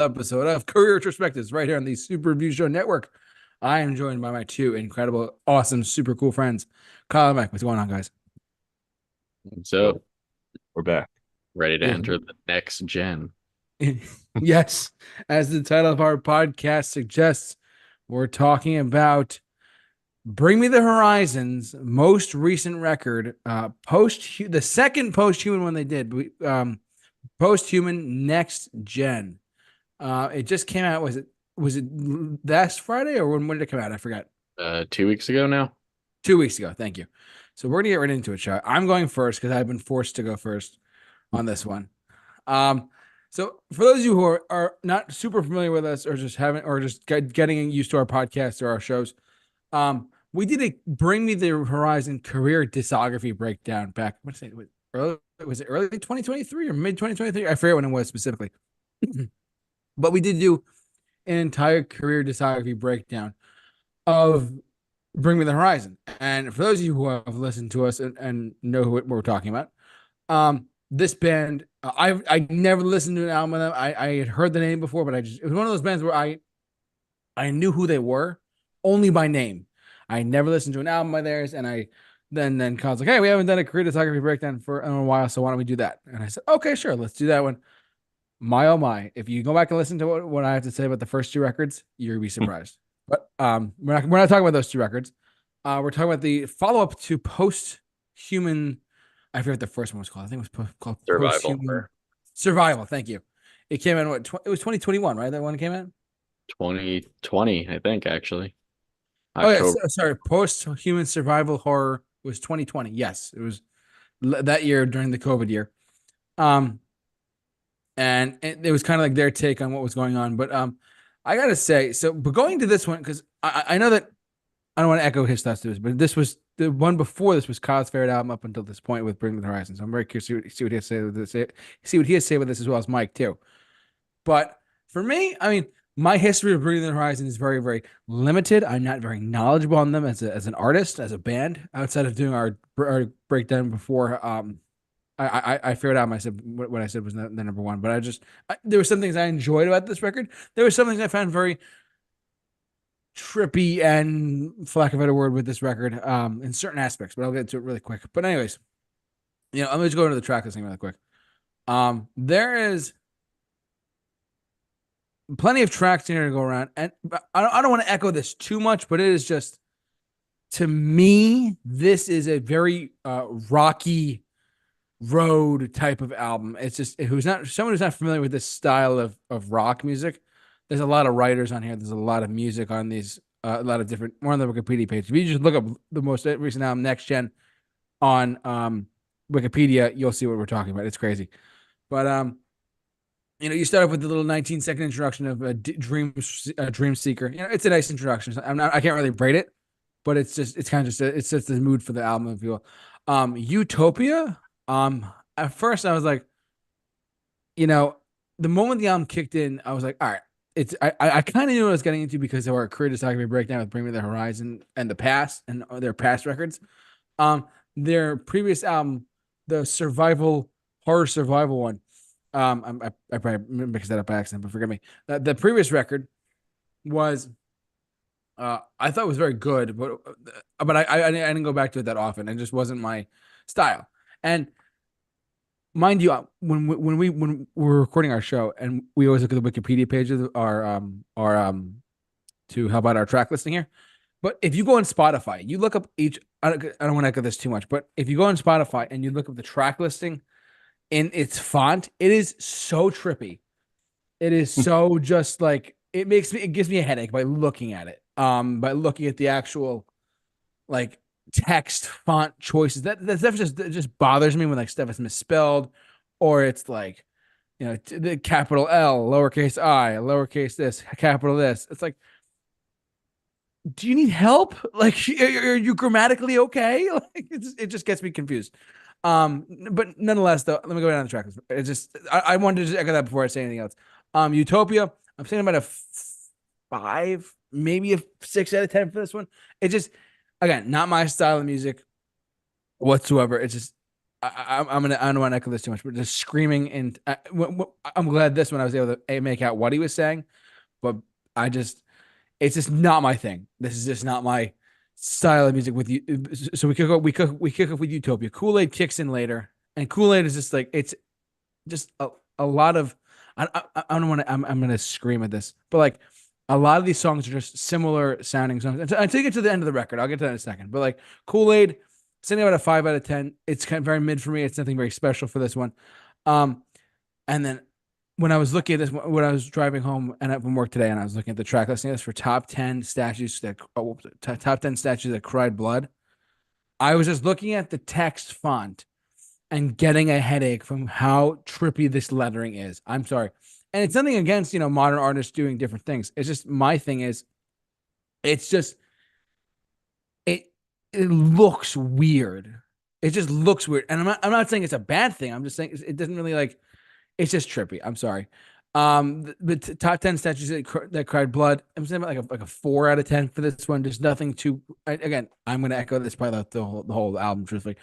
episode of Career Retrospectives right here on the Super Review Show Network. I am joined by my two incredible, awesome, super cool friends, Kyle and Mike. What's going on, guys? So We're back. ready to Yeah. enter the next gen. Yes, as the title of our podcast suggests, we're talking about Bring Me the Horizon's most recent record, the second post-human one they did, post-human next gen. It just came out. Was it last Friday or when did it come out? I forgot. 2 weeks ago now. 2 weeks ago. Thank you. So we're gonna get right into it, Shai. I'm going first because I've been forced to go first on this one. So for those of you who are not super familiar with us or just haven't or just getting used to our podcast or our shows, we did a Bring Me the Horizon career discography breakdown back. What say was it early 2023 or mid 2023? I forget when it was specifically. But we did do an entire career discography breakdown of Bring Me the Horizon. And for those of you who have listened to us and know what we're talking about, this band, I never listened to an album of them. I had heard the name before, but it was one of those bands where I knew who they were only by name. I never listened to an album of theirs, and I then Kyle's like, hey, we haven't done a career discography breakdown for a while, so why don't we do that? And I said, okay, sure, let's do that one. My oh my! If you go back and listen to what I have to say about the first two records, you're gonna be surprised. But we're not talking about those two records. We're talking about the follow up to Post Human. I forget what the first one was called. I think it was called Post Survival Human for Survival. Thank you. It came out it was 2021, right? That one came out. 2020, I think, actually. Oh yeah, October. sorry. Post Human Survival Horror was 2020. Yes, it was that year during the COVID year. Um, and it was kind of like their take on what was going on. But I gotta say, but going to this one because I know that I don't want to echo his thoughts to this, but this was the one before this was Kyle's favorite album up until this point with Bring Me the Horizon. So I'm very curious to see what he has to say with this, see what he has to say with this as well as Mike too. But for me, I mean, my history of Bring Me the Horizon is very, very limited. I'm not very knowledgeable on them as an artist, as a band, outside of doing our breakdown before. I figured out myself what I said was the number one, but there were some things I enjoyed about this record. There were some things I found very trippy and, for lack of a better word, with this record, in certain aspects. But I'll get to it really quick. But anyways, I'm gonna just go into the track listing really quick. There is plenty of tracks here to go around, and I don't want to echo this too much, but it is just to me, this is a very rocky road type of album. It's just who's not someone who's not familiar with this style of rock music. There's a lot of writers on here. There's a lot of music on these. A lot of different. More on the Wikipedia page. If you just look up the most recent album, Next Gen, on Wikipedia, you'll see what we're talking about. It's crazy, but you start off with the little 19-second introduction of Dream Seeker. It's a nice introduction. I can't really rate it, but it's kind of it's just the mood for the album, if you will. Utopia. At first I was like, the moment the album kicked in, I was like, all right, I kind of knew what I was getting into because of our career discography breakdown with Bring Me the Horizon and the past and their past records. Their previous album, the horror survival one. I probably mixed that up by accident, but forgive me. The previous record was, I thought was very good, but I didn't go back to it that often. It just wasn't my style. And mind you, when we're recording our show, and we always look at the Wikipedia page of our to help out our track listing here. But if you go on Spotify, you look up I don't want to echo this too much, but if you go on Spotify and you look up the track listing in its font, it is so trippy. It is so just like it gives me a headache by looking at it. By looking at the actual like text font choices. That stuff just bothers me when like stuff is misspelled, or it's like the capital L, lowercase I, lowercase this, capital this. It's like, do you need help? Like, are you grammatically okay? Like, it just gets me confused. But nonetheless, though, let me go down the track. It's just I wanted to just echo that before I say anything else. Utopia. I'm saying about a 5, maybe a 6 out of 10 for this one. It just, again, not my style of music whatsoever. It's just I don't want to echo this too much, but just screaming and I'm glad this one I was able to make out what he was saying, but I just it's just not my thing. This is just not my style of music with you. So we kick off with Utopia. Kool-Aid kicks in later, and Kool-Aid is just like it's just a lot of I don't want to I'm gonna scream at this, but like a lot of these songs are just similar sounding songs. Until you get to the end of the record, I'll get to that in a second. But like Kool-Aid, sitting about a 5 out of 10. It's kind of very mid for me. It's nothing very special for this one. Um, and then when I was looking at this, when I was driving home and from work today, and I was looking at the track listing for top 10 statues that top 10 statues that cried blood, I was just looking at the text font and getting a headache from how trippy this lettering is. I'm sorry. And it's nothing against, modern artists doing different things. It's just my thing is it's just it it looks weird. It just looks weird. And I'm not saying it's a bad thing. I'm just saying it doesn't really like it's just trippy. I'm sorry. The top 10 statues that cried blood. I'm saying about like a 4 out of 10 for this one. There's nothing too. Again, I'm going to echo this probably the whole album, truthfully.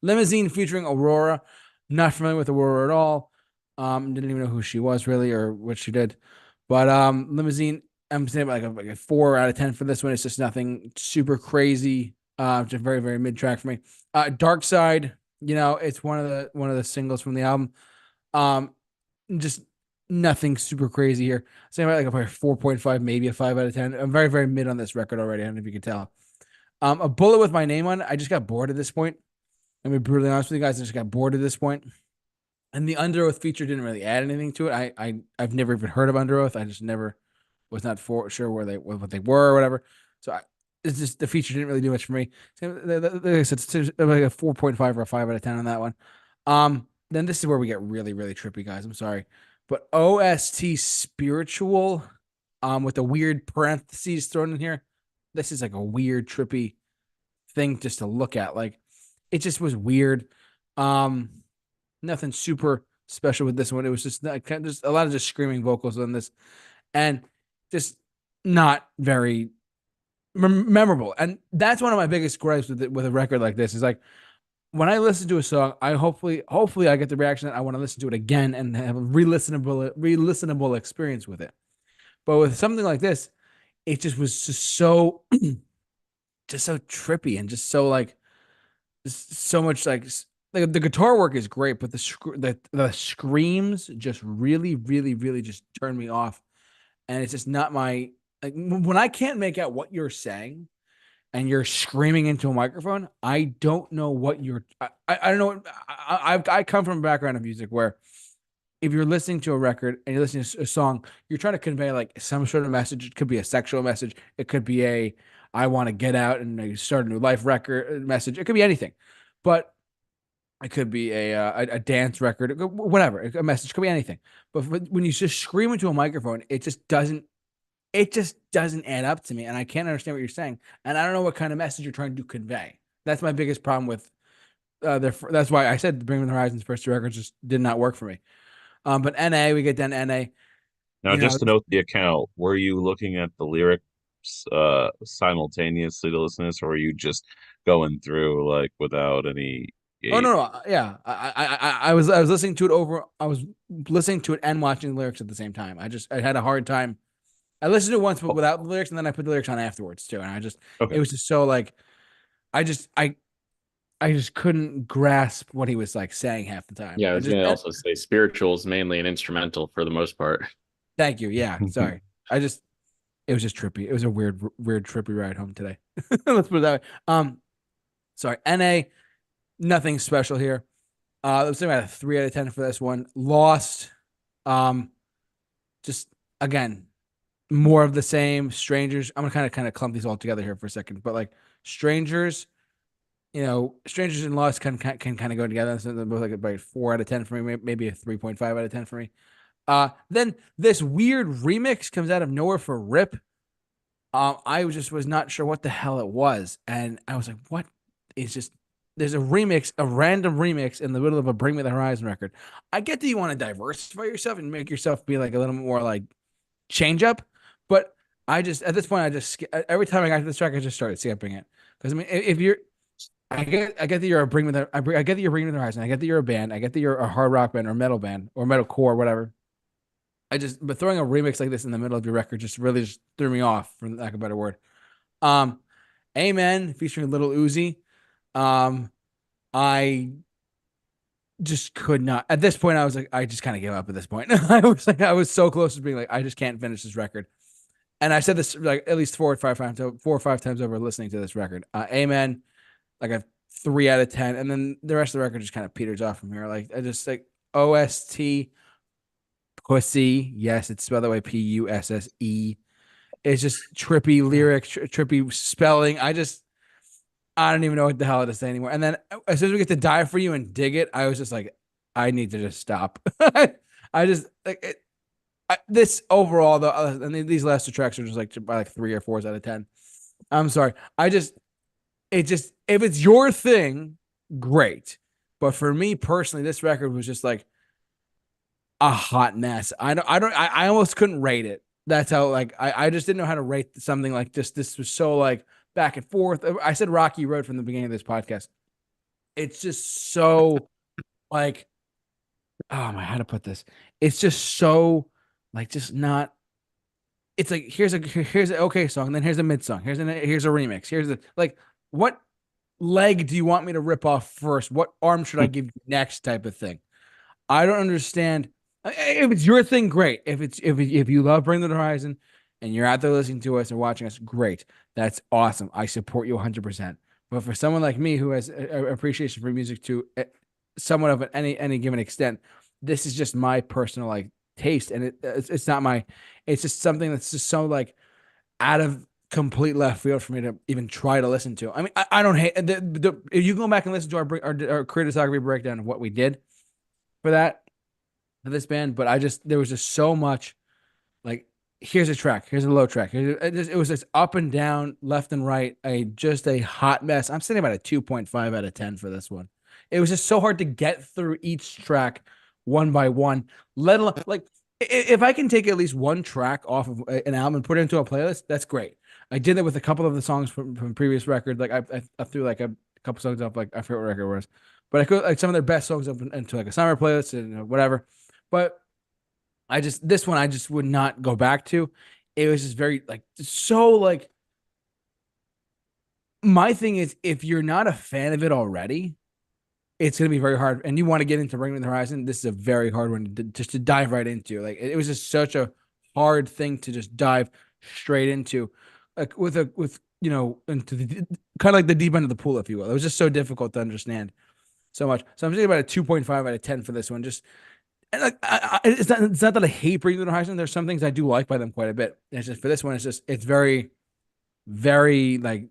Limousine featuring Aurora. Not familiar with Aurora at all. Didn't even know who she was really or what she did. But Limousine. I'm saying like a 4 out of 10 for this one. It's just nothing super crazy. Just very very mid track for me. Dark Side. It's one of the singles from the album. Um, just nothing super crazy here. Same like a 4.5, maybe a 5 out of 10. I'm very, very mid on this record already. I don't know if you can tell. A bullet with my name on it. I just got bored at this point. I'm gonna be brutally honest with you guys. I just got bored at this point. And the Under Oath feature didn't really add anything to it. I've never even heard of Under Oath. I just never was not sure where what they were or whatever. So it's just the feature didn't really do much for me. Like I said, it's like a 4.5 or a 5 out of 10 on that one. Then this is where we get really, really trippy, guys. I'm sorry. But OST spiritual, with the weird parentheses thrown in here. This is like a weird, trippy thing just to look at. Like it just was weird. Um, Nothing super special with this one. It was just just a lot of just screaming vocals on this, and just not very memorable. And that's one of my biggest gripes with a record like this. Is like when I listen to a song, I hopefully I get the reaction that I want to listen to it again and have a re-listenable experience with it. But with something like this, it just was just so just so trippy and just so like so much like the guitar work is great, but the screams just really really really just turn me off, and it's just not my like when I can't make out what you're saying and you're screaming into a microphone, I don't know what you're. I don't know. I come from a background of music where if you're listening to a record and you're listening to a song, you're trying to convey like some sort of message. It could be a sexual message. It could be a I want to get out and start a new life record message. It could be anything, but it could be a dance record, whatever. A message could be anything. But when you just scream into a microphone, it just doesn't add up to me, and I can't understand what you're saying, and I don't know what kind of message you're trying to convey. That's my biggest problem with that's why I said Bring Me the Horizon's first two records just did not work for me. But NA, we get down to NA. Now, You know, just to note the account, were you looking at the lyrics simultaneously to listen to this, or were you just going through like without any oh aid? no, no, yeah, I was listening to it over. I was listening to it and watching the lyrics at the same time. I had a hard time. I listened to it once, but Oh, without the lyrics, and then I put the lyrics on afterwards too. And okay. it was just so like, I just, I just couldn't grasp what he was like saying half the time. Yeah, I I was just, gonna also say spiritual is mainly an instrumental for the most part. thank you. Yeah, sorry. It was just trippy. It was a weird, weird trippy ride home today. Let's put it that way. Sorry. NA, nothing special here. Let's say about a 3 out of 10 for this one. Lost. Um, just again, more of the same. Strangers. I'm gonna kind of clump these all together here for a second, but like strangers, strangers and lost can kind of go together. So they're both like about 4 out of 10 for me, maybe a 3.5 out of 10 for me. Then this weird remix comes out of nowhere for Rip. I just was not sure what the hell it was, and I was like, "What is just?" There's a remix, a random remix in the middle of a Bring Me the Horizon record. I get that you want to diversify yourself and make yourself be like a little more like change up, but I just at this point I just every time I got to this track I just started skipping it because I mean if you're I get that you're a bring me the I get that you're bringing me the horizon. I get that you're a band. I get that you're a hard rock band or metal band or metalcore, whatever. But throwing a remix like this in the middle of your record just really just threw me off, for lack of a better word. Um, Amen featuring Little Uzi. Um, I just could not. At this point, I was like, I just kind of gave up. At this point, I was so close to being like, I just can't finish this record. And I said this like at least 4 or 5 times over listening to this record. Amen, like a 3 out of 10, and then the rest of the record just kind of peters off from here. Like I just like OST pussy. Yes, it's spelled that way. Pusse. It's just trippy lyric, trippy spelling. I don't even know what the hell to say anymore. And then as soon as we get to Die For You and Dig It, I was just like, I need to just stop. I just like it, this overall though, and these last 2 tracks are just like by like 3 or 4s out of 10. I'm sorry. If it's your thing, great. But for me personally, this record was just like a hot mess. I almost couldn't rate it. That's how like I just didn't know how to rate something like this. This was so like back and forth. I said Rocky Road from the beginning of this podcast. It's just so like, oh my, how to put this? It's just so like just not. It's like here's an okay song, and then here's a mid song. Here's a remix. Here's a like what leg do you want me to rip off first? What arm should I give you next? Type of thing. I don't understand. If it's your thing, great. If you love Bring the Horizon and you're out there listening to us or watching us, great. That's awesome. I support you 100%. But for someone like me who has appreciation for music to somewhat of any given extent, this is just my personal like taste, and it's not my. It's just something that's just so like out of complete left field for me to even try to listen to. I mean, I don't hate if you go back and listen to our career discography breakdown of what we did for that for this band, but there was just so much like here's a track, here's a low track, it was just up and down, left and right, a hot mess. I'm sitting about a 2.5 out of 10 for this one. It was just so hard to get through each track one by one, let alone like if I can take at least one track off of an album and put it into a playlist, that's great. I did that with a couple of the songs from previous record. Like I threw like a couple songs up, like I forget what record it was, but I could like some of their best songs up into like a summer playlist and whatever. But this one I just would not go back to. It was just very like so like my thing is if you're not a fan of it already, it's gonna be very hard. And you want to get into Bring Me the Horizon, this is a very hard one just to dive right into. Like it was just such a hard thing to just dive straight into, like with into the kind of like the deep end of the pool, if you will. It was just so difficult to understand so much. So I'm thinking about a 2.5 out of 10 for this one. Just and like it's not that I hate Bring Me the Horizon. There's some things I do like by them quite a bit. It's just for this one, it's very, very like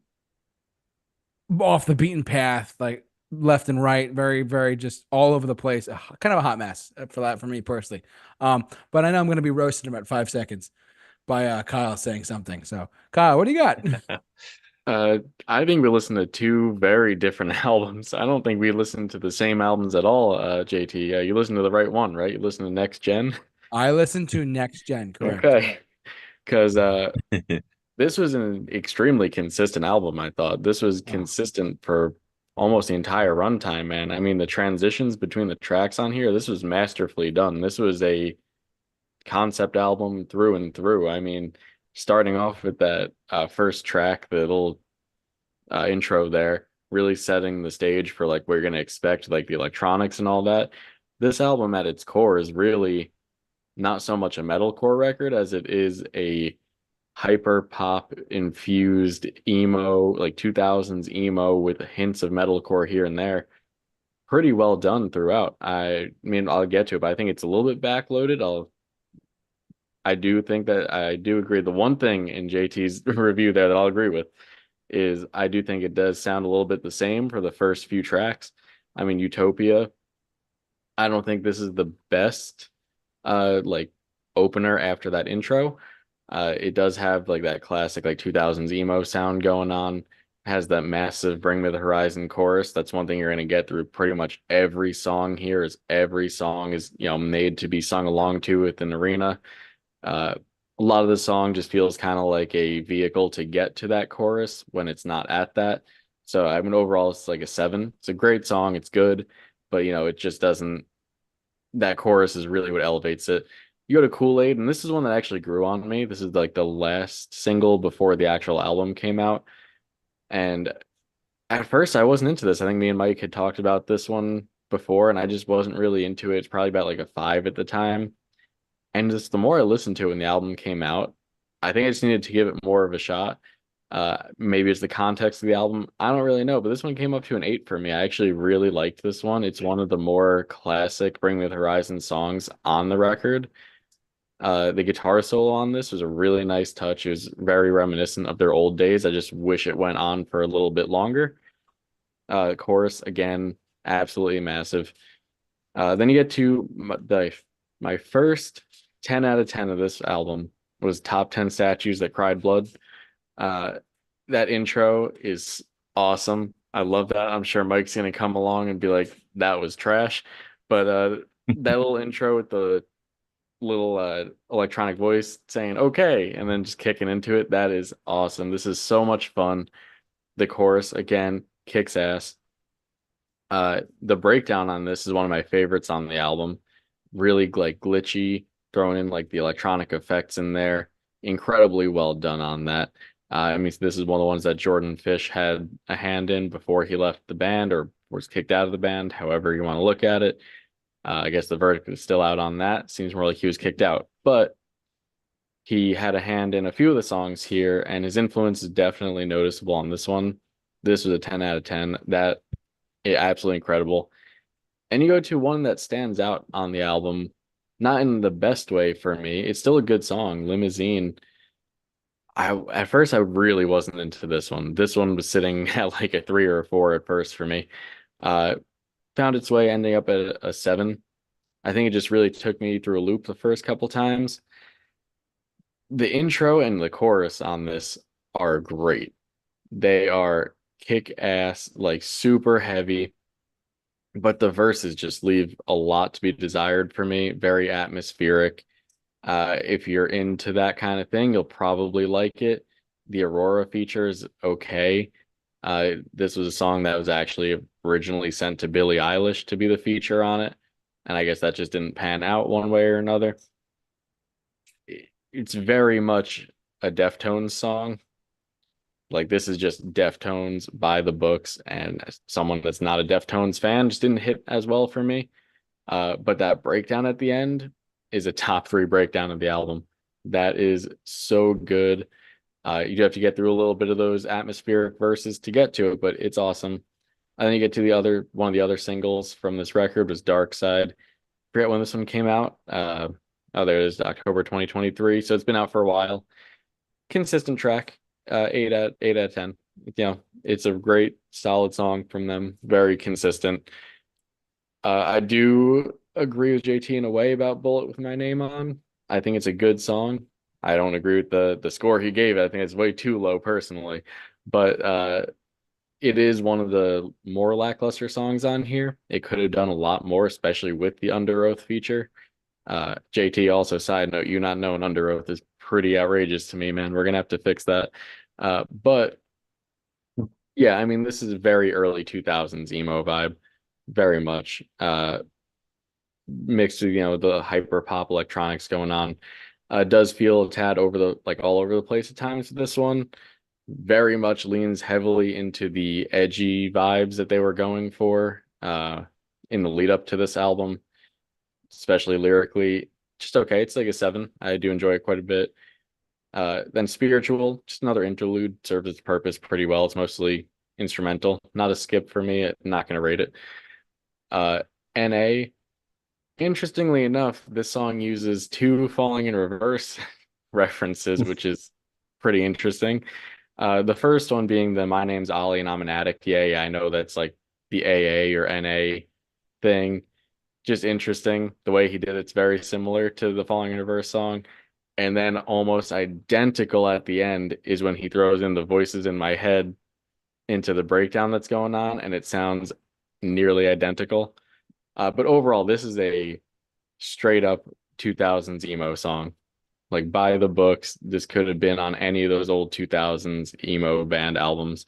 off the beaten path, like left and right, very, very just all over the place. Kind of a hot mess for that for me personally. But I know I'm going to be roasted in about 5 seconds by Kyle saying something. So Kyle, what do you got? I think we listened to two very different albums. I don't think we listened to the same albums at all, JT. You listened to the right one, right? You listened to Next Gen. I listened to Next Gen, correct? Okay. Because this was an extremely consistent album, I thought. This was consistent for almost the entire runtime, man. I mean, the transitions between the tracks on here, this was masterfully done. This was a concept album through and through. I mean, starting off with that first track, the little intro there, really setting the stage for like we're gonna expect, like the electronics and all that. This album at its core is really not so much a metalcore record as it is a hyper pop infused emo, like 2000s emo with hints of metalcore here and there. Pretty well done throughout. I mean, I'll get to it, but I think it's a little bit backloaded. I do think that I do agree. The one thing in JT's review there that I'll agree with is I do think it does sound a little bit the same for the first few tracks. I mean, Utopia, I don't think this is the best like opener after that intro. It does have like that classic like 2000s emo sound going on. Has that massive Bring Me the Horizon chorus. That's one thing you're going to get through pretty much every song here. Is every song is made to be sung along to with an arena. A lot of the song just feels kind of like a vehicle to get to that chorus when it's not at that. So I mean, overall, it's like a 7. It's a great song. It's good, but it just doesn't. That chorus is really what elevates it. You go to Kool-Aid, and this is one that actually grew on me. This is like the last single before the actual album came out. And at first, I wasn't into this. I think me and Mike had talked about this one before, and I just wasn't really into it. It's probably about like a 5 at the time. And just the more I listened to it when the album came out, I think I just needed to give it more of a shot. Maybe it's the context of the album. I don't really know, but this one came up to an 8 for me. I actually really liked this one. It's one of the more classic Bring Me the Horizon songs on the record. The guitar solo on this was a really nice touch. It was very reminiscent of their old days. I just wish it went on for a little bit longer. Chorus, again, absolutely massive. Then you get to my first 10 out of 10 of this album was Top 10 Statues That Cried Blood. Uh, that intro is awesome. I love that. I'm sure Mike's gonna come along and be like, that was trash. But that little intro with the little electronic voice saying okay and then just kicking into it, that is awesome. This is so much fun. The chorus again kicks ass. The breakdown on this is one of my favorites on the album. Really like glitchy, throwing in like the electronic effects in there. Incredibly well done on that. I mean, this is one of the ones that Jordan Fish had a hand in before he left the band or was kicked out of the band, however you want to look at it. I guess the verdict is still out on that. Seems more like he was kicked out, but he had a hand in a few of the songs here, and his influence is definitely noticeable on this one. This was a 10 out of 10. That absolutely incredible. And you go to one that stands out on the album, not in the best way for me. It's still a good song, Limousine. At first I really wasn't into this one. This one was sitting at like a 3 or a 4 at first for me. Uh, Found its way ending up at a 7. I think it just really took me through a loop the first couple times. The intro and the chorus on this are great. They are kick ass, like super heavy, but the verses just leave a lot to be desired for me. Very atmospheric. If you're into that kind of thing, you'll probably like it. The Aurora feature is okay. This was a song that was actually originally sent to Billie Eilish to be the feature on it, and I guess that just didn't pan out one way or another. It's very much a Deftones song. Like this is just Deftones by the books, and as someone that's not a Deftones fan just didn't hit as well for me. But that breakdown at the end is a top 3 breakdown of the album. That is so good. You do have to get through a little bit of those atmospheric verses to get to it, but it's awesome. And then you get to the other one of the other singles from this record was Dark Side. Forget when this one came out. Oh, there it is, October 2023. So it's been out for a while. Consistent track. 8 out of 10. It's a great solid song from them. Very consistent. I do agree with JT in a way about Bullet with My Name on. I think it's a good song. I don't agree with the score he gave it. I think it's way too low personally. But it is one of the more lackluster songs on here. It could have done a lot more, especially with the Under Oath feature. JT, also side note, you not knowing Under Oath is pretty outrageous to me, man. We're gonna have to fix that. But yeah, I mean, this is a very early 2000s emo vibe, very much. Mixed with the hyper pop electronics going on. Does feel a tad over the like all over the place at times. This one very much leans heavily into the edgy vibes that they were going for in the lead up to this album, especially lyrically. Just okay. It's like a 7. I do enjoy it quite a bit. Then Spiritual, just another interlude, serves its purpose pretty well. It's mostly instrumental, not a skip for me. I'm not gonna rate it. NA. Interestingly enough, this song uses 2 Falling in Reverse references, which is pretty interesting. The first one being the My Name's Ollie and I'm an Addict. Yeah, I know that's like the AA or NA thing. Just interesting. The way he did it's very similar to the Falling in Reverse song. And then almost identical at the end is when he throws in the voices in my head into the breakdown that's going on, and it sounds nearly identical. But overall, this is a straight up 2000s emo song. Like by the books, this could have been on any of those old 2000s emo band albums.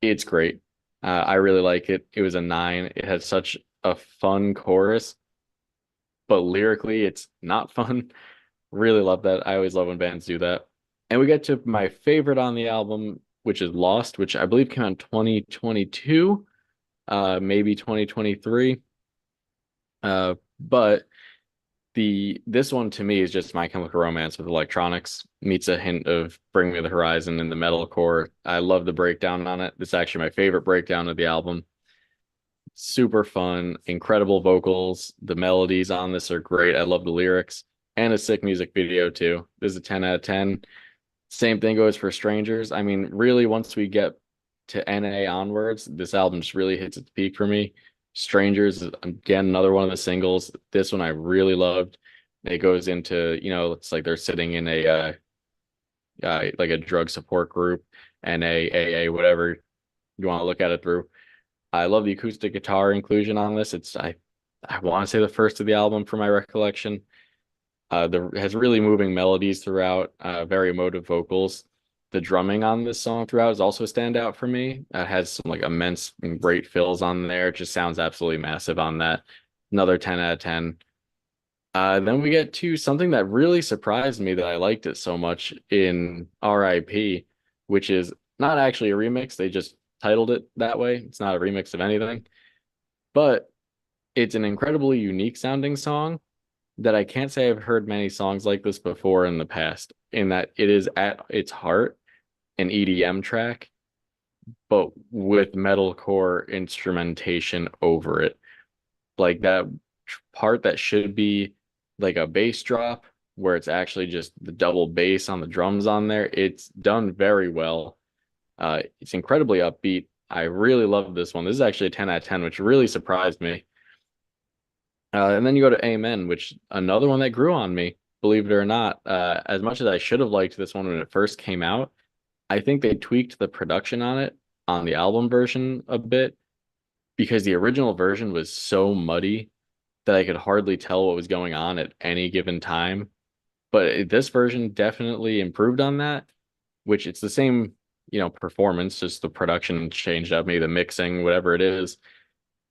It's great. I really like it. It was a 9. It had such a fun chorus, but lyrically, it's not fun. Really love that. I always love when bands do that. And we get to my favorite on the album, which is Lost, which I believe came out in 2022, maybe 2023. But this one to me is just My Chemical Romance with electronics meets a hint of Bring Me the Horizon in the metalcore. I love the breakdown on it. It's actually my favorite breakdown of the album. Super fun, incredible vocals. The melodies on this are great. I love the lyrics and a sick music video too. This is a 10 out of 10. Same thing goes for Strangers. I mean, really, once we get to NA onwards, this album just really hits its peak for me. Strangers is again another one of the singles. This one I really loved. It goes into, it's like they're sitting in a like a drug support group, NA, AA, whatever you want to look at it through. I love the acoustic guitar inclusion on this. I want to say the first of the album from my recollection. There has really moving melodies throughout, very emotive vocals. The drumming on this song throughout is also a standout for me. It has some like immense and great fills on there. It just sounds absolutely massive on that. Another 10 out of 10. Then we get to something that really surprised me that I liked it so much in RIP, which is not actually a remix. They just titled it that way. It's not a remix of anything, but it's an incredibly unique sounding song that I can't say I've heard many songs like this before in the past, in that it is at its heart an EDM track, but with metalcore instrumentation over it. Like that part that should be like a bass drop, where it's actually just the double bass on the drums on there. It's done very well. It's incredibly upbeat. I really love this one. This is actually a 10 out of 10, which really surprised me. And then you go to Amen, which another one that grew on me, believe it or not. As much as I should have liked this one when it first came out, I think they tweaked the production on it on the album version a bit because the original version was so muddy that I could hardly tell what was going on at any given time. But this version definitely improved on that, which it's the same, performance, just the production changed up, maybe the mixing, whatever it is.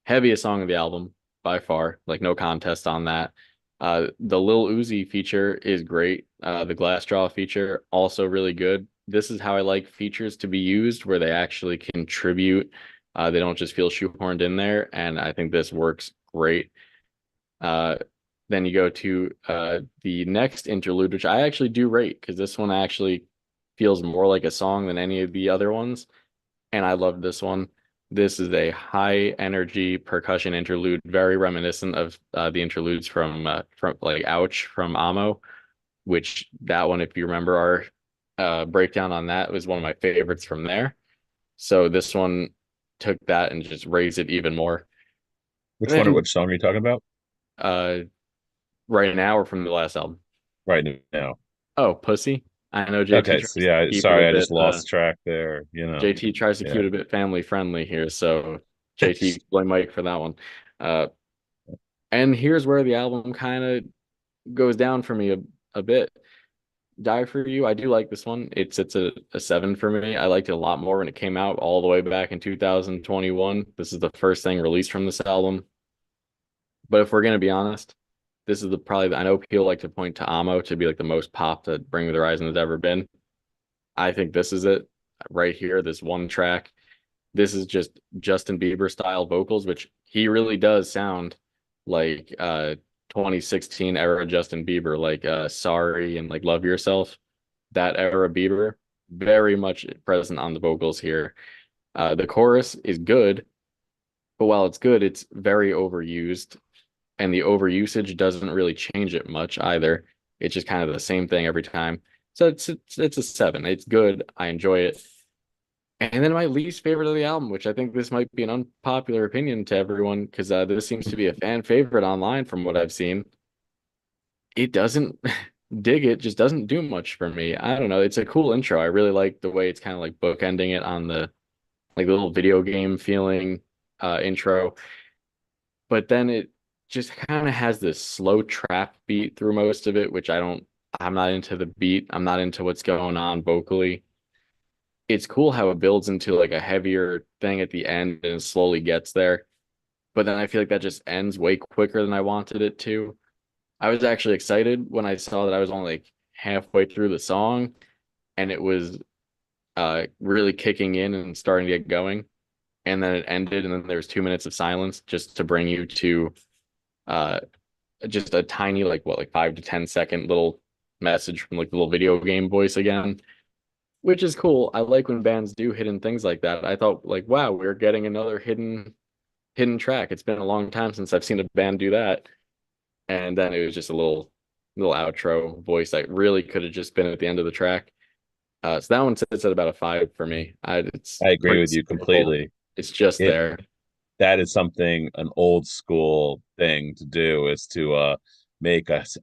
Heaviest song of the album by far, like no contest on that. The Lil Uzi feature is great. The glass draw feature also really good. This is how I like features to be used, where they actually contribute. They don't just feel shoehorned in there, and I think this works great. Uh, then you go to the next interlude, which I actually do rate because this one actually feels more like a song than any of the other ones, and I love this one. This is a high energy percussion interlude, very reminiscent of the interludes from like Ouch from Amo, which that one, if you remember our breakdown on that, was one of my favorites from there. So this one took that and just raised it even more. Then Which song are you talking about? uh right now or from the last album? Right now. Oh, Pussy. I know JT Okay, so tries to yeah, keep it a sorry, I bit just lost track there, JT tries to keep Yeah. it a bit family friendly here, so JT blame Mike for that one. Uh and here's where the album kind of goes down for me a bit. Die for You, I do like this one. It's a 7 for me. I liked it a lot more when it came out all the way back in 2021. This is the first thing released from this album. But if we're gonna be honest, this is I know people like to point to Amo to be like the most pop that Bring Me the Horizon has ever been. I think this is it right here, this one track. This is just Justin Bieber style vocals, which he really does sound like 2016 era Justin Bieber, like Sorry and like Love Yourself. That era Bieber, very much present on the vocals here. The chorus is good, but while it's good, it's very overused, and the overusage doesn't really change it much either. It's just kind of the same thing every time. So it's a 7. It's good. I enjoy it. And then my least favorite of the album, which I think this might be an unpopular opinion to everyone, because this seems to be a fan favorite online from what I've seen. It doesn't dig it, just doesn't do much for me. I don't know. It's a cool intro. I really like the way it's kind of like bookending it on the like the little video game feeling intro. But then it just kind of has this slow trap beat through most of it, which I'm not into the beat. I'm not into what's going on vocally. it's cool how it builds into like a heavier thing at the end and slowly gets there. But then I feel like that just ends way quicker than I wanted it to. I was actually excited when I saw that I was only like halfway through the song and it was really kicking in and starting to get going. And then it ended, and then there's 2 minutes of silence just to bring you to uh just a tiny like what like 5 to 10 second little message from like the little video game voice again, which is cool. I like when bands do hidden things like that. I thought like, wow, we're getting another hidden track. It's been a long time since I've seen a band do that. And then it was just a little outro voice that really could have just been at the end of the track. So that one sits at about a 5 for me. It's I agree pretty with you simple. completely. It's just It there. That is something an old school thing to do is to make us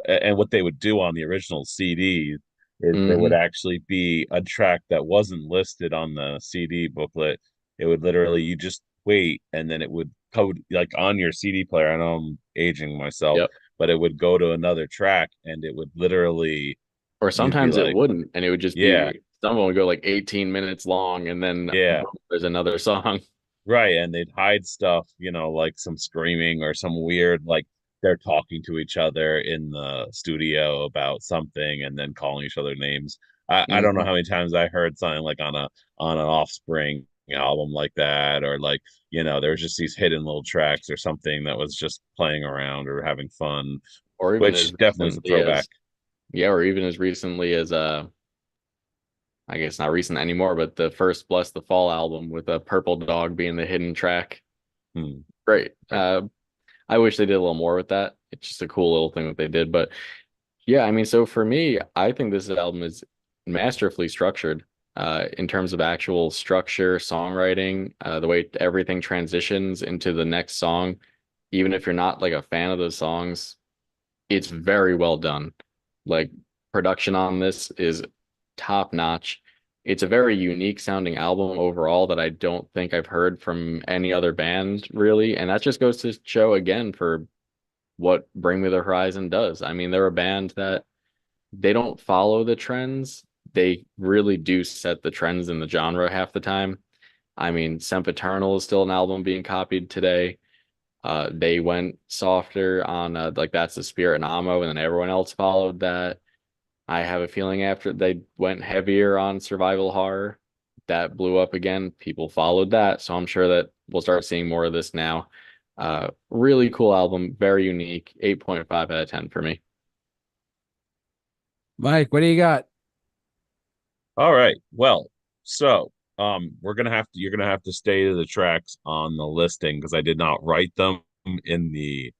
and what they would do on the original CD is there would Hmm. actually be a track that wasn't listed on the CD booklet. It would literally you just wait and then it would code like on your CD player. I know I'm aging myself, Yep. but it would go to another track and it would literally Or you'd be sometimes it like, wouldn't, and it would just yeah, be someone would go like 18 minutes long, and then yeah. boom, there's another song. Right, and they'd hide stuff, like some screaming or some weird, like they're talking to each other in the studio about something and then calling each other names. I don't know Hmm. how many times I heard something like on an Offspring album like that, or like, there was just these hidden little tracks or something that was just playing around or having fun, Or even as which definitely is a recently throwback. as yeah, or even as recently as I guess not recent anymore, but the first Bless the Fall album with a Purple Dog being the hidden track. Hmm, Great. right. I wish they did a little more with that. It's just a cool little thing that they did. But yeah, I mean, so for me, I think this album is masterfully structured in terms of actual structure, songwriting, the way everything transitions into the next song. Even if you're not like a fan of those songs, it's very well done. Like production on this is top notch. It's a very unique sounding album overall that I don't think I've heard from any other band really. And that just goes to show again for what Bring Me the Horizon does. I mean, they're a band that they don't follow the trends. They really do set the trends in the genre half the time. I mean, Sempiternal is still an album being copied today. They went softer on like That's the Spirit and Amo, and then everyone else followed that. I have a feeling after they went heavier on survival horror, that blew up again. People followed that, so I'm sure that we'll start seeing more of this now. Really cool album, very unique. 8.5 out of 10 for me. Mike, what do you got? All right. Well, so you're gonna have to stay to the tracks on the listing because I did not write them in the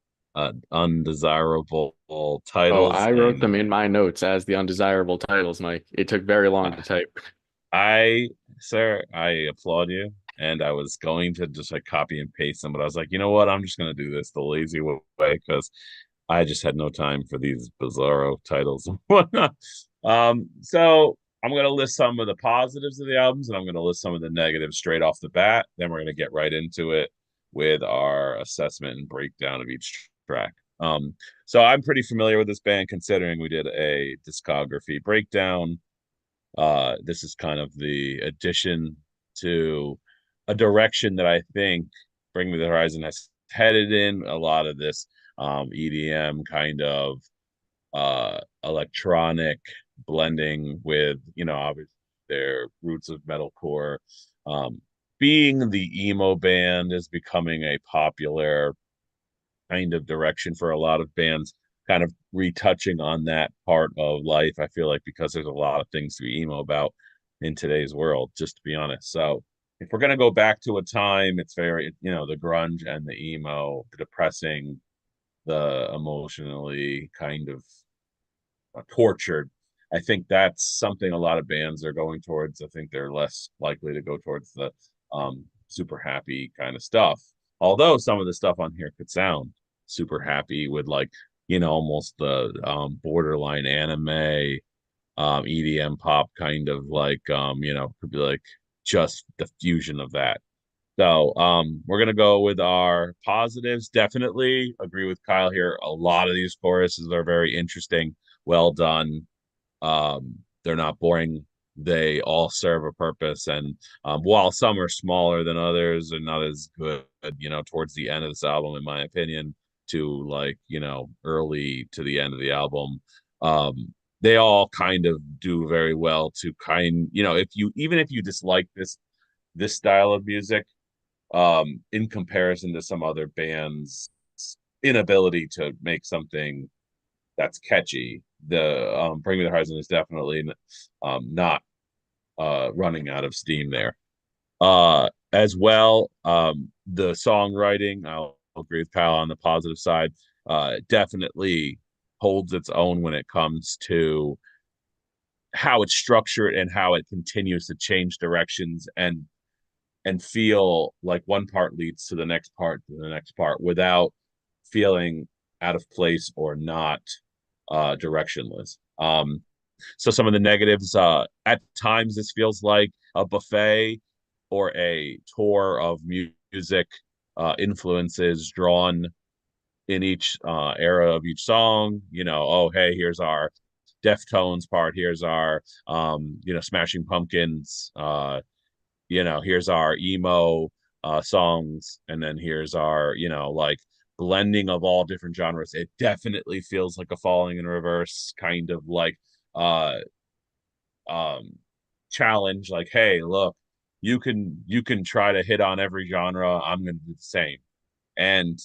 undesirable Oh, titles, I wrote and them in my notes as the undesirable titles, Mike. It took very long uh, to type. sir, I applaud you. And I was going to just like copy and paste them, but I was like, you know what? I'm just gonna do this the lazy way because I just had no time for these bizarro titles and whatnot. So I'm gonna list some of the positives of the albums, and I'm gonna list some of the negatives straight off the bat. Then we're gonna get right into it with our assessment and breakdown of each track. So I'm pretty familiar with this band considering we did a discography breakdown. This is kind of the addition to a direction that I think Bring Me the Horizon has headed in. A lot of this EDM kind of electronic blending with, obviously their roots of metalcore. Um, Being the emo band is becoming a popular kind of direction for a lot of bands, kind of retouching on that part of life. I feel like because there's a lot of things to be emo about in today's world, just to be honest. So if we're gonna go back to a time, it's very, the grunge and the emo, the depressing, the emotionally kind of tortured. I think that's something a lot of bands are going towards. I think they're less likely to go towards the super happy kind of stuff. Although some of the stuff on here could sound super happy with like, almost the borderline anime, EDM pop kind of like, could be like just the fusion of that. So we're gonna go with our positives. Definitely agree with Kyle here. A lot of these choruses are very interesting, well done. They're not boring. they all serve a purpose. And while some are smaller than others and not as good, towards the end of this album, in my opinion, to like, early to the end of the album, they all kind of do very well to if you dislike this style of music, in comparison to some other bands' inability to make something that's catchy, the Bring Me the Horizon is definitely not running out of steam there. As well, the songwriting, I'll agree with Pal on the positive side, definitely holds its own when it comes to how it's structured and how it continues to change directions and feel like one part leads to the next part without feeling out of place or not directionless. So some of the negatives, at times this feels like a buffet or a tour of music influences drawn in each era of each song. Oh, hey, here's our Deftones part, here's our Smashing Pumpkins, here's our emo songs, and then here's our, like blending of all different genres. It definitely feels like a falling in reverse kind of like uh um challenge, like, hey, look, you can try to hit on every genre, I'm gonna do the same. And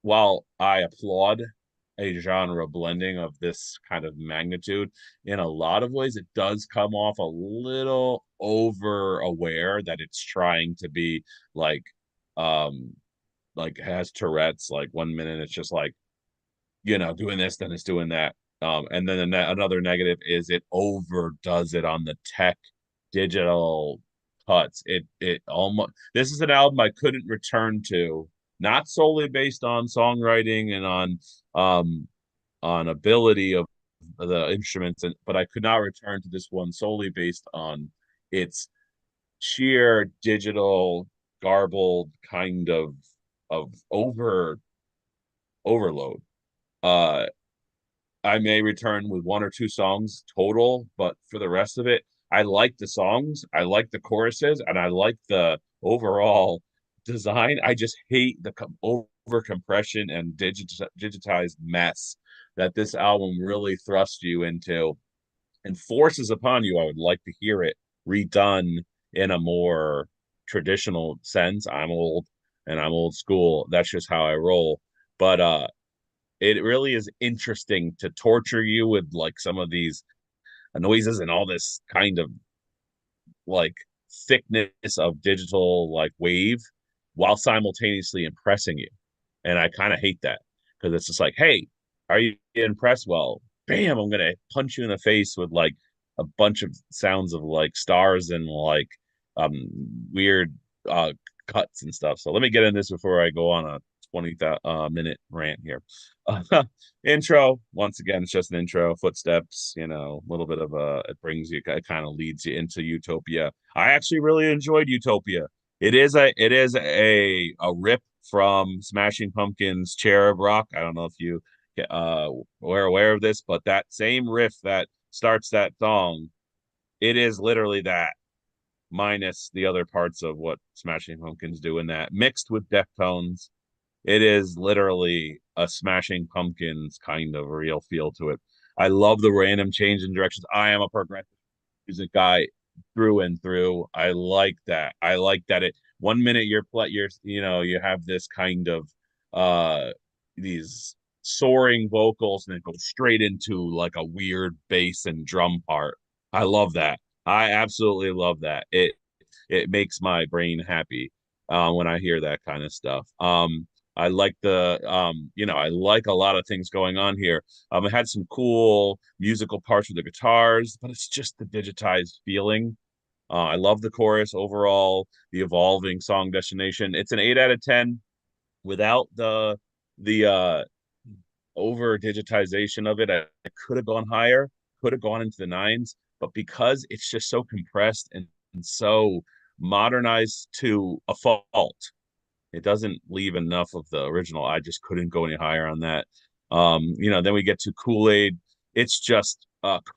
while I applaud a genre blending of this kind of magnitude, in a lot of ways, it does come off a little over aware that it's trying to be um, like has Tourette's. Like 1 minute it's just like, doing this, then it's doing that. And then another negative is it overdoes it on the tech digital cuts. It almost, this is an album I couldn't return to, not solely based on songwriting and on ability of the instruments, but I could not return to this one solely based on its sheer digital garbled kind of overload. Uh I may return with one or two songs total, but for the rest of it, I like the songs, I like the choruses, and I like the overall design. I just hate the over compression and digitized mess that this album really thrusts you into and forces upon you. I would like to hear it redone in a more traditional sense. I'm old and I'm old school. That's just how I roll. But it really is interesting to torture you with like some of these noises and all this kind of like thickness of digital like wave while simultaneously impressing you. And I kind of hate that because it's just like, hey, are you impressed? Well, bam, I'm gonna punch you in the face with like a bunch of sounds of like stars and like um weird uh cuts and stuff. So let me get in this before I go on a 20 minute rant here. Intro, once again, it's just an intro, footsteps, a little bit of it brings you, it kind of leads you into Utopia. I actually really enjoyed Utopia. It is a rip from Smashing Pumpkins' Cherub Rock. I don't know if you were aware of this, but that same riff that starts that song, it is literally that, minus the other parts of what Smashing Pumpkins do in that, mixed with Deftones. It is literally a Smashing Pumpkins kind of real feel to it. I love the random change in directions. I am a progressive music guy through and through. I like that. I like that it 1 minute you have this kind of uh these soaring vocals and then go straight into like a weird bass and drum part. I love that. I absolutely love that. It makes my brain happy when I hear that kind of stuff. I like I like a lot of things going on here. It had some cool musical parts with the guitars, but it's just the digitized feeling. I love the chorus overall, the evolving song destination. It's an 8 out of 10 without the over digitization of it. I could have gone higher, could have gone into the nines, but because it's just so compressed and so modernized to a fault, it doesn't leave enough of the original. I just couldn't go any higher on that. Then we get to Kool-Aid. It's just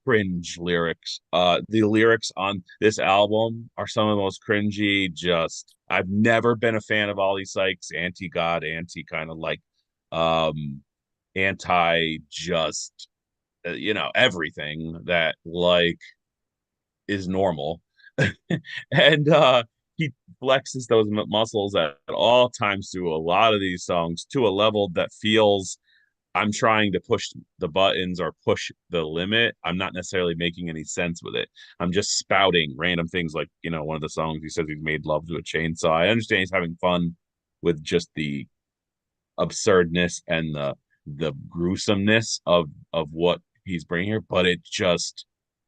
cringe lyrics. The lyrics on this album are some of the most cringy. Just I've never been a fan of Ollie Sykes, anti-God, anti kind of like um anti just everything that like is normal. And he flexes those muscles at all times through a lot of these songs to a level that feels I'm trying to push the buttons or push the limit. I'm not necessarily making any sense with it. I'm just spouting random things like, one of the songs he says he's made love to a chainsaw. I understand he's having fun with just the absurdness and the gruesomeness of what he's bringing here, but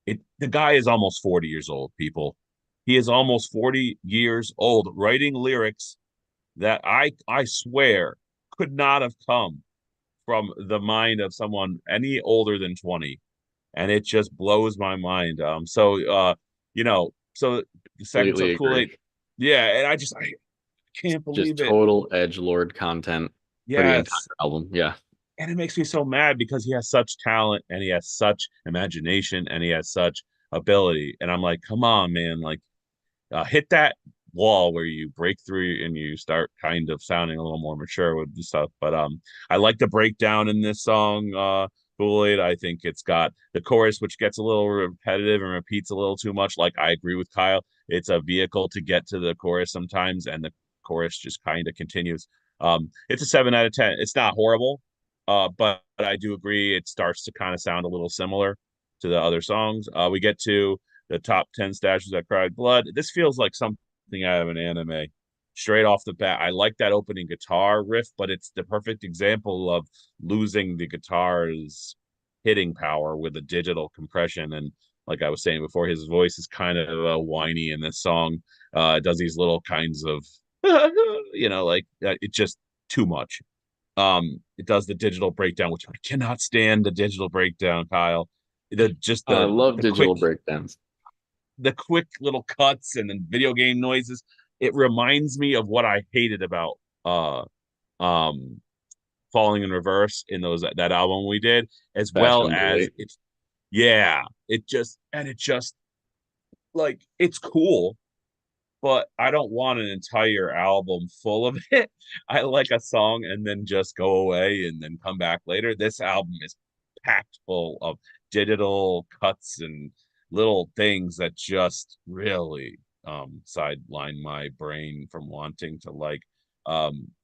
the guy is almost 40 years old, people. He is almost 40 years old writing lyrics that I swear could not have come from the mind of someone any older than 20, and it just blows my mind. So the second Completely song, Kool-Aid, agree. yeah, and I can't Just believe it. total edgelord content for the entire Yes, album. Yeah. and it makes me so mad because he has such talent and he has such imagination and he has such ability, and I'm like, come on, man, like hit that wall where you break through and you start kind of sounding a little more mature with the stuff. But I like the breakdown in this song, Kool-Aid. I think it's got the chorus, which gets a little repetitive and repeats a little too much. Like, I agree with Kyle. It's a vehicle to get to the chorus sometimes, and the chorus just kind of continues. It's a 7 out of 10. It's not horrible, but I do agree it starts to kind of sound a little similar to the other songs. We get to the top 10 stashes that cried blood. This feels like something out of an anime straight off the bat. I like that opening guitar riff, but it's the perfect example of losing the guitar's hitting power with a digital compression. And like I was saying before, his voice is kind of whiny in this song. It does these little kinds of, it just too much. It does the digital breakdown, which I cannot stand the digital breakdown, Kyle. The just I love the quick digital breakdowns. the quick little cuts and then video game noises. It reminds me of what I hated about um Falling in Reverse in that album we did, as well Fashion as Blade. it just like it's cool, but I don't want an entire album full of it. I like a song and then just go away and then come back later. This album is packed full of digital cuts and little things that just really sideline my brain from wanting to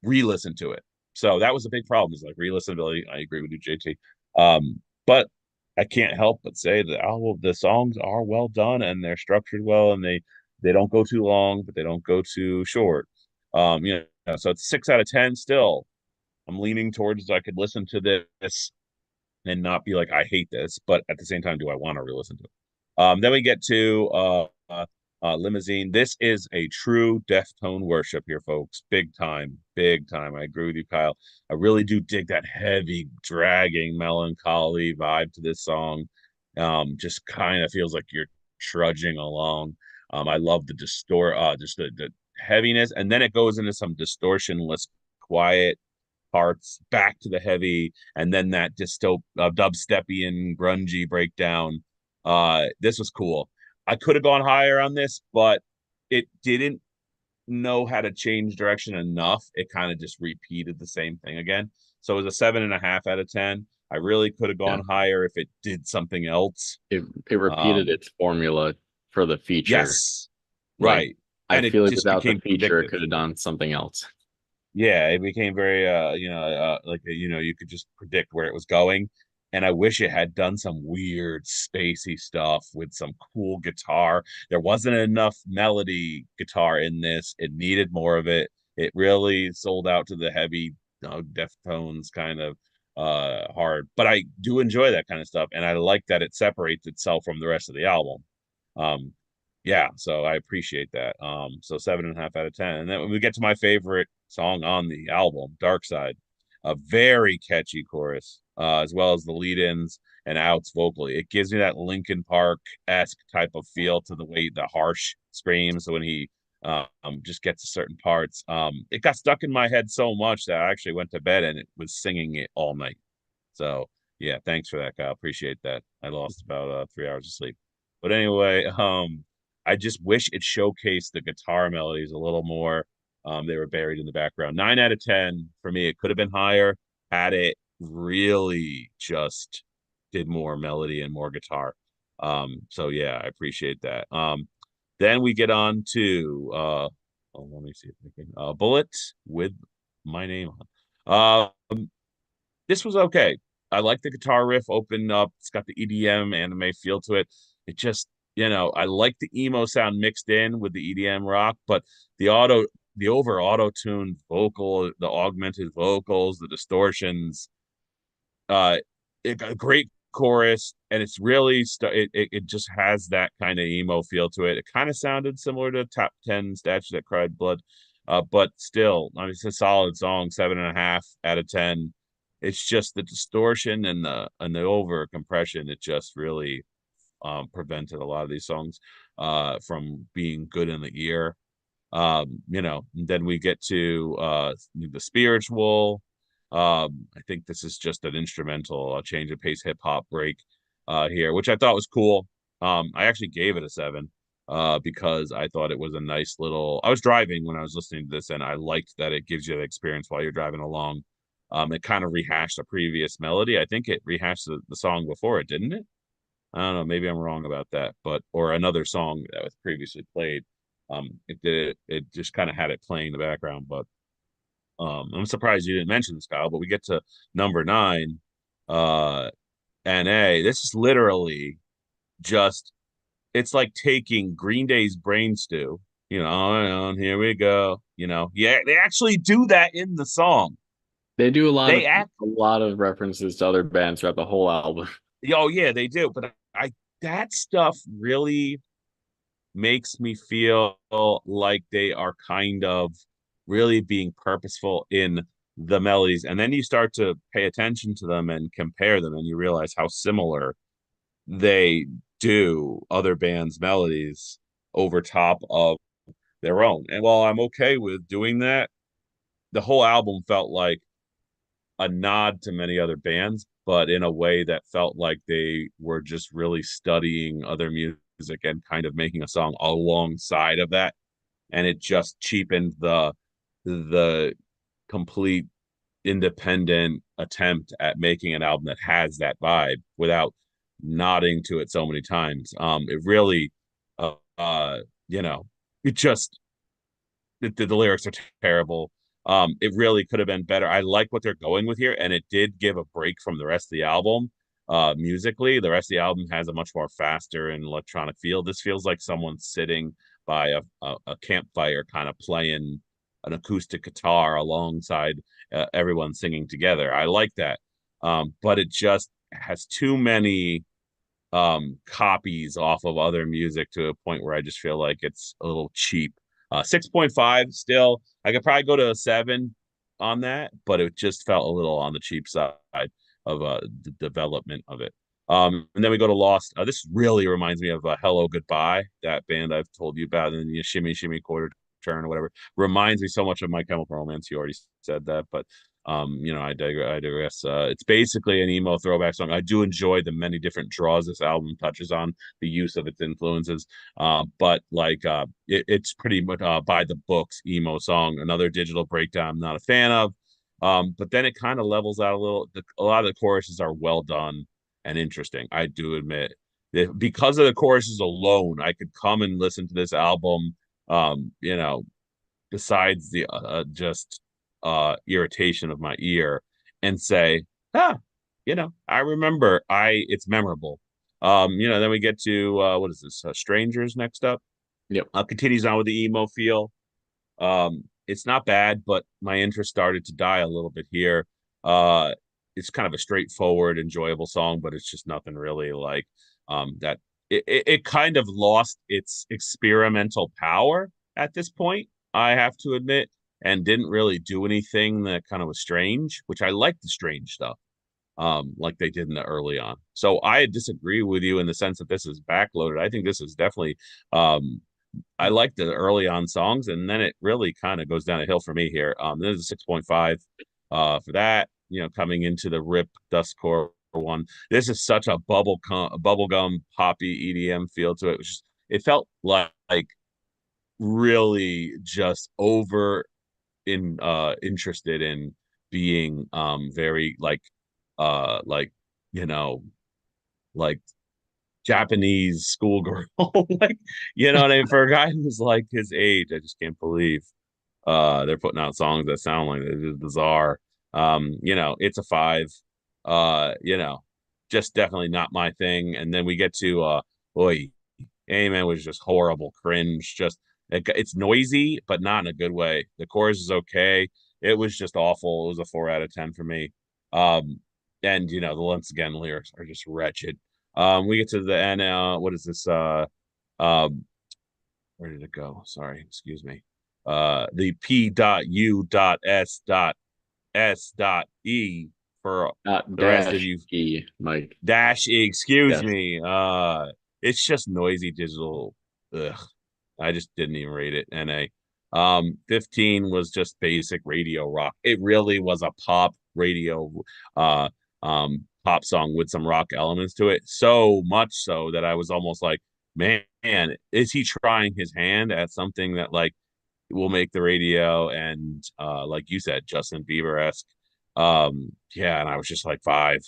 re-listen to it. So that was a big problem, is like re-listenability. I agree with you, JT. But I can't help but say the songs are well done and they're structured well, and they don't go too long, but they don't go too short. So it's 6 out of 10 still. I'm leaning towards I could listen to this and not be like, I hate this, but at the same time, do I want to re-listen to it? Then we get to Limousine. This is a true Deftone worship here, folks. Big time, big time. I agree with you, Kyle. I really do dig that heavy, dragging, melancholy vibe to this song. Just kind of feels like you're trudging along. I love just the heaviness, and then it goes into some distortionless, quiet parts, back to the heavy, and then that dubstepian, grungy breakdown. This was cool. I could have gone higher on this, but it didn't know how to change direction enough. It kind of just repeated the same thing again. So it was a 7.5 out of 10. I really could have Yeah. gone higher if it did something else. It repeated its formula for the feature. Yes, Like, right. I And it feel like just without the became feature, it predictive. could have done something else. Yeah, it became very you could just predict where it was going. And I wish it had done some weird spacey stuff with some cool guitar. There wasn't enough melody guitar in this. It needed more of it. It really sold out to the heavy Deftones kind of hard. But I do enjoy that kind of stuff, and I like that it separates itself from the rest of the album. Um, yeah, so I appreciate that. So 7.5 out of 10. And then when we get to my favorite song on the album, Dark Side, a very catchy chorus, as well as the lead-ins and outs vocally. It gives me that Linkin Park-esque type of feel to the way the harsh screams when he just gets to certain parts. It got stuck in my head so much that I actually went to bed and it was singing it all night. So Yeah, thanks for that, Kyle. Appreciate that. I lost about 3 hours of sleep. But anyway, I just wish it showcased the guitar melodies a little more. They were buried in the background. 9 out of 10 for me. It could have been higher had it really just did more melody and more guitar. So yeah, I appreciate that. Then we get on to let me see if I can Bullet with my name on. This was okay. I like the guitar riff open up. It's got the EDM anime feel to it. It just, I like the emo sound mixed in with the EDM rock, but the auto, the over auto tuned vocal, the augmented vocals, the distortions, uh, it got a great chorus, and it's really it just has that kind of emo feel to it. It kind of sounded similar to Top 10 Statue That Cried Blood, but still, I mean, it's a solid song, 7.5 out of 10. It's just the distortion and the over compression. It just really prevented a lot of these songs from being good in the ear. Then we get to the spiritual. I think this is just an instrumental, a change of pace hip hop break here, which I thought was cool. I actually gave it a 7 because I thought it was a nice little. I was driving when I was listening to this, and I liked that it gives you the experience while you're driving along. It kind of rehashed a previous melody. I think it rehashed the song before it, didn't it? I don't know. Maybe I'm wrong about that, but or another song that was previously played. It did it just kind of had it playing in the background, but I'm surprised you didn't mention this, Kyle. But we get to number 9, uh, NA. This is literally just it's like taking Green Day's Brain Stew. And here we go. Yeah, they actually do that in the song. They do They act. a lot of references to other bands throughout the whole album. Oh yeah, they do. But that stuff really makes me feel like they are kind of really being purposeful in the melodies. And then you start to pay attention to them and compare them, and you realize how similar they do other bands' melodies over top of their own. And while I'm okay with doing that, the whole album felt like a nod to many other bands, but in a way that felt like they were just really studying other music and kind of making a song alongside of that. And it just cheapened the complete independent attempt at making an album that has that vibe without nodding to it so many times. It really uh, uh it just the lyrics are terrible. It really could have been better. I like what they're going with here, and it did give a break from the rest of the album. Musically, the rest of the album has a much more faster and electronic feel. This feels like someone sitting by a campfire, kind of playing an acoustic guitar alongside everyone singing together. I like that, but it just has too many copies off of other music to a point where I just feel like it's a little cheap. 6.5 still. I could probably go to a 7 on that, but it just felt a little on the cheap side of the development of it. And then we go to Lost. This really reminds me of Hello Goodbye, that band I've told you about, and Shimmy Shimmy Quarter Turn or whatever. Reminds me so much of My Chemical Romance. You already said that, but I digress. It's basically an emo throwback song. I do enjoy the many different draws this album touches on, the use of its influences. But like it's pretty much by the books emo song. Another digital breakdown I'm not a fan of. But then it kind of levels out a little. A lot of the choruses are well done and interesting. I do admit that because of the choruses alone, I could come and listen to this album. Um, you know, besides the just irritation of my ear and say, I remember. It's memorable. Then we get to what is this? Strangers next up. Yep. Continues on with the emo feel. It's not bad, but my interest started to die a little bit here. It's kind of a straightforward, enjoyable song, but it's just nothing really like that. It kind of lost its experimental power at this point, I have to admit, and didn't really do anything that kind of was strange, which I like the strange stuff, like they did in the early on. So I disagree with you in the sense that this is backloaded. I think this is definitely I like the early on songs, and then it really kind of goes down a hill for me here. This is a 6.5 for that. Coming into the Rip Dustcore one. This is such a bubblegum poppy EDM feel to it. It felt like really just over in interested in being very like you know like Japanese schoolgirl. Like, you know what I mean? For a guy who's like his age, I just can't believe they're putting out songs that sound like this. It's bizarre. It's a five. Just definitely not my thing. And then we get to boy, Amen was just horrible, cringe. It's noisy, but not in a good way. The chorus is okay. It was just awful. It was a 4 out of 10 for me. And once again, lyrics are just wretched. We get to the end. What is this? Um, where did it go? Sorry, excuse me. The P.U.S.S.E for the rest of you. E, Mike. Dash E, excuse Yes. me. It's just noisy digital. Ugh. I just didn't even rate it. NA. 15 was just basic radio rock. It really was a pop radio uh pop song with some rock elements to it. So much so that I was almost like, man, is he trying his hand at something that like will make the radio? And like you said, Justin Bieber-esque. Yeah, and I was just like five.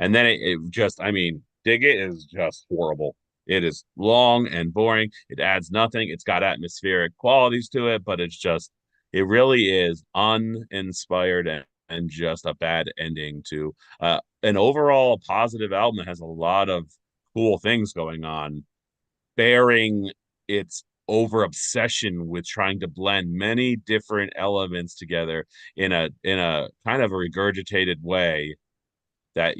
And then it just, I mean, Dig It is just horrible. It is long and boring. It adds nothing. It's got atmospheric qualities to it, but it really is uninspired and just a bad ending to an overall positive album that has a lot of cool things going on, bearing its over obsession with trying to blend many different elements together in a kind of a regurgitated way that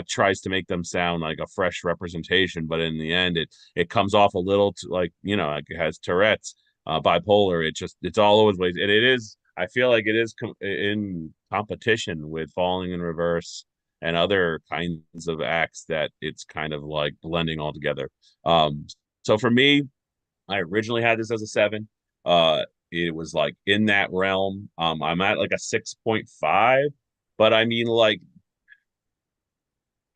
tries to make them sound like a fresh representation, but in the end it comes off a little like like it has Tourette's, bipolar. It's all over the place, and it is, I feel like it is in competition with Falling in Reverse and other kinds of acts that it's kind of like blending all together. So for me, I originally had this as a 7. It was like in that realm. I'm at like a 6.5, but I mean, like,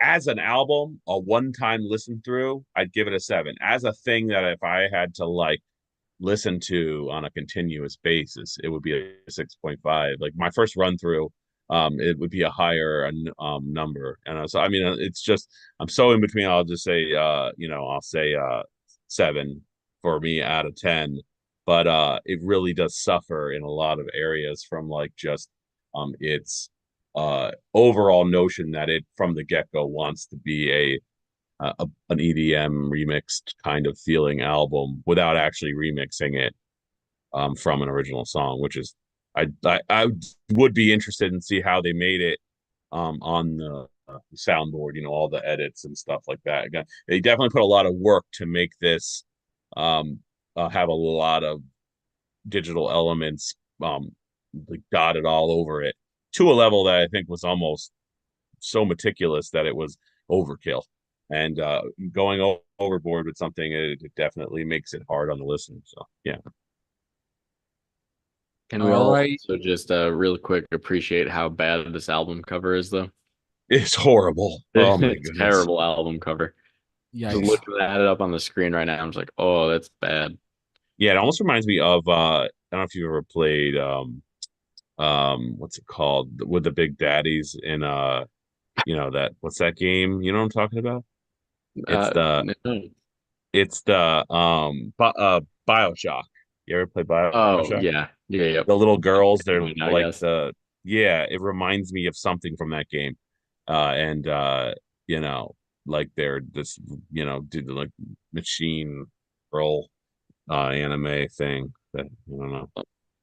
as an album, a one-time listen through, I'd give it a 7. As a thing that if I had to like listen to on a continuous basis, it would be a 6.5. Like my first run through, it would be a higher number. And so I mean, it's just, I'm so in between. I'll just say I'll say 7 for me out of 10. But it really does suffer in a lot of areas from like just its overall notion that it from the get-go wants to be an EDM remixed kind of feeling album without actually remixing it from an original song, which is I would be interested in see how they made it on the soundboard, all the edits and stuff like that. Again, they definitely put a lot of work to make this have a lot of digital elements like dotted all over it to a level that I think was almost so meticulous that it was overkill. And going overboard with something, it definitely makes it hard on the listener. So yeah. Can we All all right. also just real quick appreciate how bad this album cover is, though? It's horrible. Oh my It's goodness. terrible album cover. Just Yikes. looking at it up on the screen right now, I'm just like, oh, that's bad. Yeah, it almost reminds me of I don't know if you've ever played what's it called with the Big Daddies in that, what's that game? You know what I'm talking about? It's the No. it's the BioShock. You ever play Oh BioShock? yeah, yeah. The little girls, they're Right now, like yes. yeah, it reminds me of something from that game. And you know, like they're this, do the like machine roll anime thing that I don't know.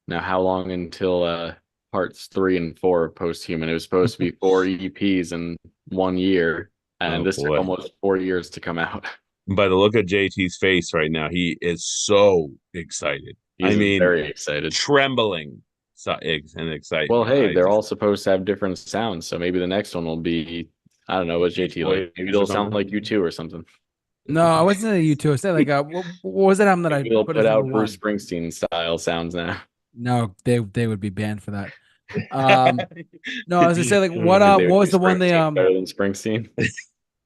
Now, how long until parts 3 and 4 of Posthuman? It was supposed to be 4 EPs in 1 year, and Oh this took boy. almost 4 years to come out. By the look of JT's face right now, he is so excited. He's I mean, very excited. trembling and Well, excitement. hey, they're all supposed to have different sounds, so maybe the next one will be, I don't know, what's JT like? Maybe it'll sound like U2 or something. No, I wasn't a U2. I said like what was that album that I Maybe they'll put put as number out one? Bruce Springsteen style sounds now. No, they would be banned for that. No, I was gonna say like And they what would was do the one they Springsteen better than Springsteen.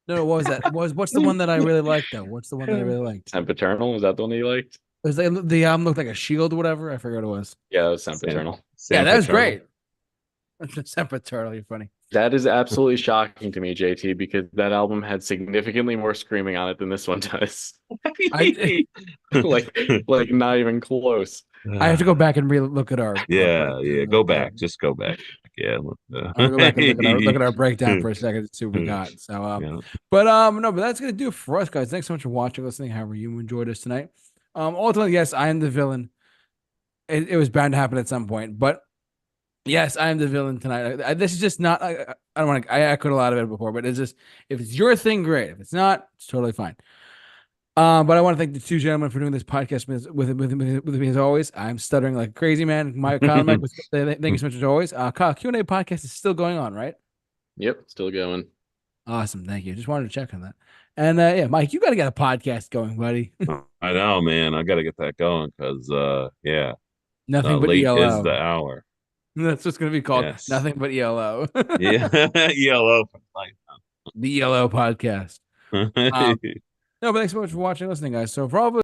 no, what was that? What's the one that I really liked though? What's the one that I really liked? Sempiternal, was that the one that you liked? It was like the album looked like a shield or whatever. I forgot what it was. Yeah, it was Sam, Sempiternal. Yeah, Sam that was Paternal. great. Semper Turtle, you're funny. That is absolutely shocking to me, JT, because that album had significantly more screaming on it than this one does. I like not even close. I have to go back and look at our Yeah, go back. breakdown. Just go back. Yeah. I'm gonna go back and look at our breakdown for a second to see what we got. So Yeah. but that's gonna do it for us, guys. Thanks so much for watching, listening, however you enjoyed us tonight. Ultimately, yes, I am the villain. It was bound to happen at some point, but yes, I am the villain tonight. This is just not. I don't want to. I echoed a lot of it before, but it's just if it's your thing, great. If it's not, it's totally fine. But I want to thank the two gentlemen for doing this podcast with me as always. I'm stuttering like a crazy man. Kyle and Mike, thank you so much as always. Kyle, Q&A podcast is still going on, right? Yep, still going. Awesome, thank you. Just wanted to check on that. And yeah, Mike, you got to get a podcast going, buddy. I know, man. I got to get that going because, yeah, Nothing but late ELO. is the hour. That's what's going to be called. Yes. Nothing but ELO. Yeah, ELO. The ELO podcast. No, but thanks so much for watching and listening, guys. So for all of